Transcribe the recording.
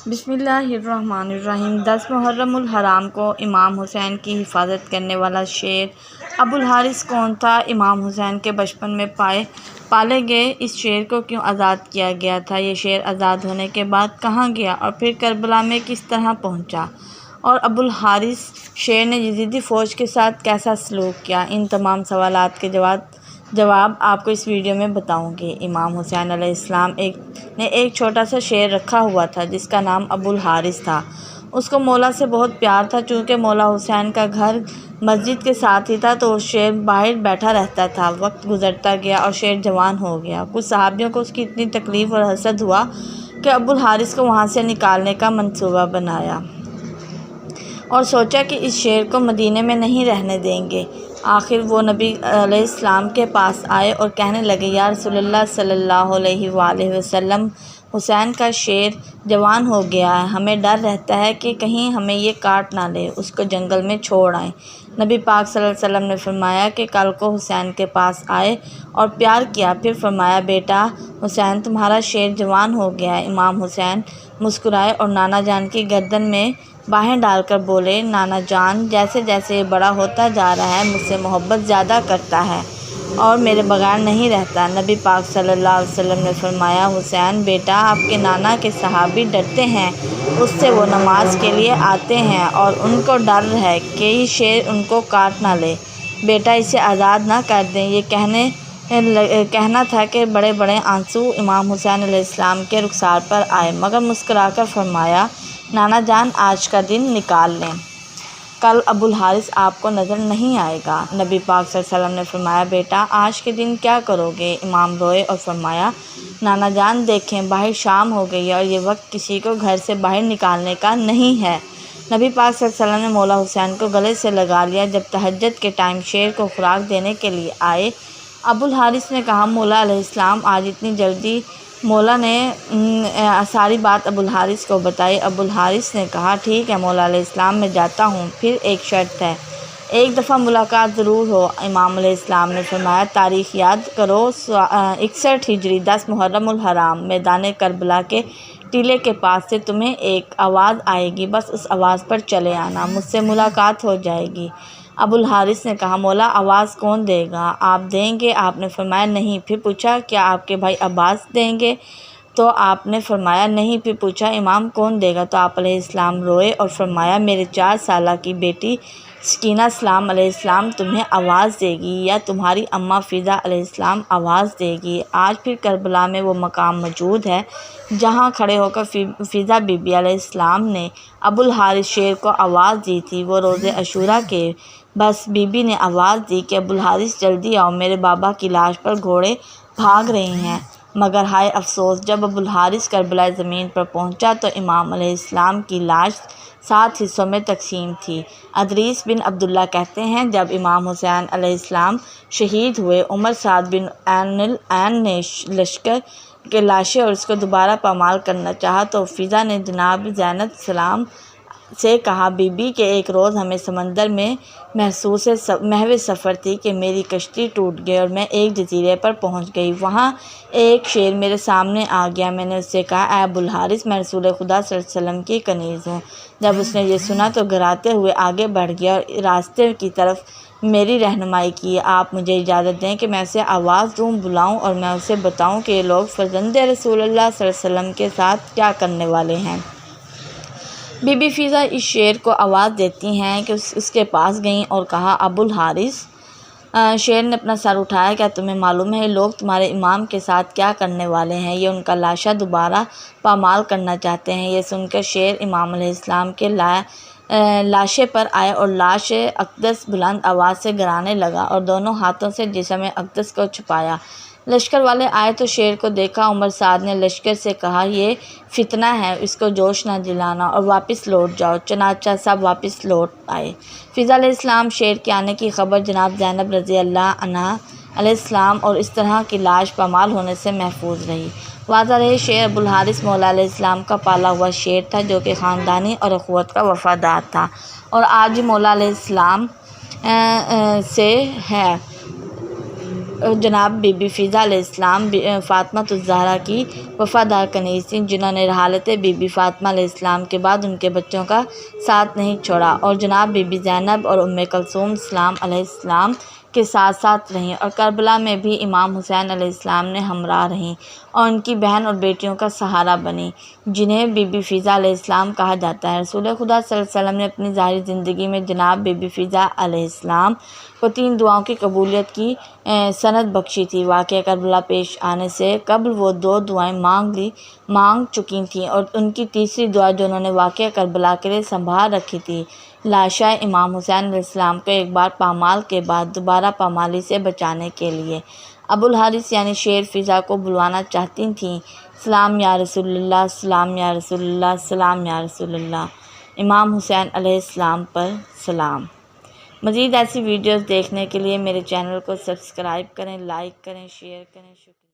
بسم اللہ الرحمن الرحیم۔ 10 محرم الحرام کو امام حسین کی حفاظت کرنے والا شیر ابو الحارث کون تھا؟ امام حسین کے بچپن میں پالے گئے اس شیر کو کیوں آزاد کیا گیا تھا؟ یہ شیر آزاد ہونے کے بعد کہاں گیا اور پھر کربلا میں کس طرح پہنچا؟ اور ابو الحارث شیر نے یزیدی فوج کے ساتھ کیسا سلوک کیا؟ ان تمام سوالات کے جواب آپ کو اس ویڈیو میں بتاؤں گی۔ امام حسین علیہ السلام نے ایک چھوٹا سا شیر رکھا ہوا تھا جس کا نام ابو الحارث تھا۔ اس کو مولا سے بہت پیار تھا۔ چونکہ مولا حسین کا گھر مسجد کے ساتھ ہی تھا تو وہ شیر باہر بیٹھا رہتا تھا۔ وقت گزرتا گیا اور شیر جوان ہو گیا۔ کچھ صحابیوں کو اس کی اتنی تکلیف اور حسد ہوا کہ ابو الحارث کو وہاں سے نکالنے کا منصوبہ بنایا اور سوچا کہ اس شیر کو مدینے میں نہیں رہنے دیں گے۔ آخر وہ نبی علیہ السلام کے پاس آئے اور کہنے لگے، یا رسول اللہ صلی اللہ علیہ وآلہ وسلم، حسین کا شیر جوان ہو گیا ہے، ہمیں ڈر رہتا ہے کہ کہیں ہمیں یہ کاٹ نہ لے، اس کو جنگل میں چھوڑ آئیں۔ نبی پاک صلی اللہ علیہ وسلم نے فرمایا کہ کل کو حسین کے پاس آئے اور پیار کیا، پھر فرمایا، بیٹا حسین تمہارا شیر جوان ہو گیا ہے۔ امام حسین مسکرائے اور نانا جان کی گردن میں باہیں ڈال کر بولے، نانا جان، جیسے جیسے یہ بڑا ہوتا جا رہا ہے مجھ سے محبت زیادہ کرتا ہے اور میرے بغیر نہیں رہتا۔ نبی پاک صلی اللہ علیہ وسلم نے فرمایا، حسین بیٹا، آپ کے نانا کے صحابی ڈرتے ہیں اس سے، وہ نماز کے لیے آتے ہیں اور ان کو ڈر ہے کہ یہ شیر ان کو کاٹ نہ لے، بیٹا اسے آزاد نہ کر دیں۔ یہ کہنا تھا کہ بڑے بڑے آنسو امام حسین علیہ السلام کے رخسار پر آئے، مگر مسکرا کر فرمایا، نانا جان آج کا دن نکال لیں، کل ابو الحارث آپ کو نظر نہیں آئے گا۔ نبی پاک صلی اللہ علیہ وسلم نے فرمایا، بیٹا آج کے دن کیا کرو گے؟ امام روئے اور فرمایا، نانا جان دیکھیں باہر شام ہو گئی ہے اور یہ وقت کسی کو گھر سے باہر نکالنے کا نہیں ہے۔ نبی پاک صلی اللہ علیہ وسلم نے مولا حسین کو گلے سے لگا لیا۔ جب تہجد کے ٹائم شیر کو خوراک دینے کے لیے آئے، ابو الحارث نے کہا، مولا علیہ السلام آج اتنی جلدی؟ مولا نے ساری بات ابو الحارث کو بتائی۔ ابو الحارث نے کہا، ٹھیک ہے مولا علیہ السلام، میں جاتا ہوں، پھر ایک شرط ہے، ایک دفعہ ملاقات ضرور ہو۔ امام علیہ السلام نے فرمایا، تاریخ یاد کرو، 61 ہجری 10 محرم الحرام، میدان کربلا کے ٹیلے کے پاس سے تمہیں ایک آواز آئے گی، بس اس آواز پر چلے آنا، مجھ سے ملاقات ہو جائے گی۔ ابو الحارث نے کہا، مولا آواز کون دے گا؟ آپ دیں گے؟ آپ نے فرمایا نہیں۔ پھر پوچھا، کیا آپ کے بھائی عباس دیں گے؟ تو آپ نے فرمایا نہیں۔ پھر پوچھا، امام کون دے گا؟ تو آپ علیہ السلام روئے اور فرمایا، میرے 4 سالہ کی بیٹی سکینہ سلام علیہ السلام تمہیں آواز دے گی یا تمہاری اماں فضا علیہ السلام آواز دے گی۔ آج پھر کربلا میں وہ مقام موجود ہے جہاں کھڑے ہو کر فضا بی بی علیہ السلام نے ابو الحارث شیر کو آواز دی تھی۔ وہ روز عاشوراء کے بس بی بی نے آواز دی کہ ابو الحارث جلدی آؤ، میرے بابا کی لاش پر گھوڑے بھاگ رہے ہیں۔ مگر ہائے افسوس، جب ابو الحارث کربلا زمین پر پہنچا تو امام علیہ السلام کی لاش 7 حصوں میں تقسیم تھی۔ ادریس بن عبداللہ کہتے ہیں، جب امام حسین علیہ السلام شہید ہوئے، عمر سعد بن عین نے لشکر کے لاشیں اور اس کو دوبارہ پامال کرنا چاہا تو فضا نے جناب زینب سلام سے کہا، بی بی کہ ایک روز ہمیں سمندر میں محو سفر تھی کہ میری کشتی ٹوٹ گئی اور میں ایک جزیرے پر پہنچ گئی۔ وہاں ایک شیر میرے سامنے آ گیا، میں نے اس سے کہا، اے ابو الحارث، میں رسول خدا صلی اللہ علیہ وسلم کی کنیز ہوں۔ جب اس نے یہ سنا تو گھراتے ہوئے آگے بڑھ گیا اور راستے کی طرف میری رہنمائی کی۔ آپ مجھے اجازت دیں کہ میں اسے آواز دوں، بلاؤں اور میں اسے بتاؤں کہ یہ لوگ فرزند رسول اللہ صلی اللہ علیہ وسلم کے ساتھ کیا کرنے والے ہیں۔ بی بی فضا اس شیر کو آواز دیتی ہیں کہ اس کے پاس گئیں اور کہا، ابو الحارث۔ شیر نے اپنا سر اٹھایا، کیا تمہیں معلوم ہے یہ لوگ تمہارے امام کے ساتھ کیا کرنے والے ہیں؟ یہ ان کا لاشا دوبارہ پامال کرنا چاہتے ہیں۔ یہ سن کر شیر امام علیہ السلام کے لاشے پر آئے اور لاش اقدس بلند آواز سے گرانے لگا اور دونوں ہاتھوں سے جسم اقدس کو چھپایا۔ لشکر والے آئے تو شیر کو دیکھا۔ عمر سعد نے لشکر سے کہا، یہ فتنہ ہے، اس کو جوش نہ دلانا اور واپس لوٹ جاؤ۔ چنانچہ سب واپس لوٹ آئے۔ فضا علیہ السلام شیر کے آنے کی خبر جناب زینب رضی اللہ عنہا علیہ السلام اور اس طرح کی لاش پامال ہونے سے محفوظ رہی۔ واضح رہے، شیر ابو الحارث مولا علیہ السلام کا پالا ہوا شیر تھا جو کہ خاندانی اور اخوت کا وفادار تھا اور آج بھی مولا علیہ السلام سے ہے۔ جناب بی بی فضا علیہ السلام فاطمہ الزہرا کی وفادار کنیز تھیں، جنہوں نے حالت بی بی فاطمہ علیہ السلام کے بعد ان کے بچوں کا ساتھ نہیں چھوڑا، اور جناب بی بی زینب اور ام کلثوم سلام علیہ السلام کے ساتھ ساتھ رہیں، اور کربلا میں بھی امام حسین علیہ السلام نے ہمراہ رہیں اور ان کی بہن اور بیٹیوں کا سہارا بنیں، جنہیں بی بی فضا علیہ السلام کہا جاتا ہے۔ رسول خدا صلی اللہ علیہ وسلم نے اپنی ظاہری زندگی میں جناب بی بی فضا علیہ السلام کو 3 دعاؤں کی قبولیت کی سند بخشی تھی۔ واقعہ کربلا پیش آنے سے قبل وہ 2 دعائیں مانگ چکی تھیں، اور ان کی تیسری دعا جو انہوں نے واقعہ کربلا کے لیے سنبھال رکھی تھی، لاشیں امام حسین علیہ السلام کو ایک بار پامال کے بعد دوبارہ پامالی سے بچانے کے لیے ابوالحارث یعنی شیر فضا کو بلوانا چاہتی تھیں۔ سلام یا رسول اللہ، سلام یا رسول اللہ، سلام یا رسول اللہ، امام حسین علیہ السلام پر سلام۔ مزید ایسی ویڈیوز دیکھنے کے لیے میرے چینل کو سبسکرائب کریں، لائک کریں، شیئر کریں۔ شکریہ۔